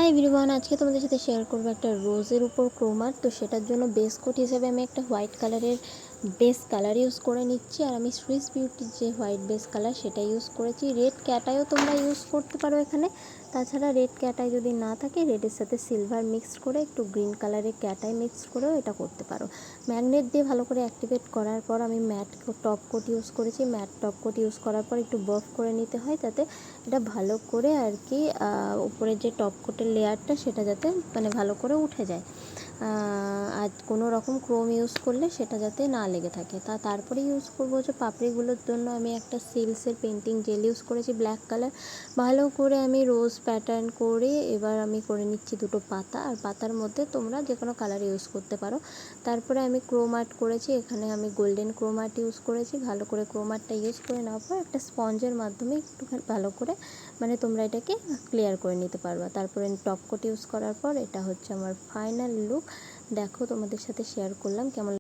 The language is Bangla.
হাই এভরিওয়ান, আজকে তোমাদের সাথে শেয়ার করবো একটা রোজের উপর ক্রোমার। তো সেটার জন্য বেস কোট হিসেবে আমি একটা হোয়াইট কালারের বেস কালার ইউজ করে নিচ্ছি। আর আমি সুইস বিউটির যে হোয়াইট বেস কালার সেটা ইউজ করেছি। রেড ক্যাটাইও তোমরা ইউজ করতে পারো এখানে। তাছাড়া রেড ক্যাটাই যদি না থাকে, রেডের সাথে সিলভার মিক্সড করে একটু গ্রিন কালারের ক্যাটাই মিক্সড করেও এটা করতে পারো। ম্যাগনেট দিয়ে ভালো করে অ্যাক্টিভেট করার পর আমি ম্যাট টপ কোট ইউজ করেছি। ম্যাট টপ কোট ইউজ করার পর একটু বাফ করে নিতে হয়, যাতে এটা ভালো করে আর কি উপরের যে টপ কোটের লেয়ারটা সেটা যাতে ভালো করে উঠে যায়। আর কোনো রকম ক্রোম ইউজ করলে সেটা যাতে না লেগে থাকে। তারপরে ইউজ করবো হচ্ছে পাপড়িগুলোর জন্য আমি একটা সিলসের পেন্টিং জেল ইউজ করেছি ব্ল্যাক কালার। ভালো করে আমি রোজ প্যাটার্ন করে এবার আমি করে নিচ্ছি দুটো পাতা। আর পাতার মধ্যে তোমরা যে কোনো কালার ইউজ করতে পারো। তারপরে আমি ক্রোম আর্ট করেছি, এখানে আমি গোল্ডেন ক্রোম আর্ট ইউজ করেছি। ভালো করে ক্রোম আর্টটা ইউজ করে নেওয়ার পর একটা স্পঞ্জের মাধ্যমে একটুখানি ভালো করে তোমরা এটাকে ক্লিয়ার করে নিতে পারবা। তারপরে টপ কোট ইউজ করার পর এটা হচ্ছে আমার ফাইনাল লুক। দেখো, তোমাদের সাথে শেয়ার করলাম কেমন।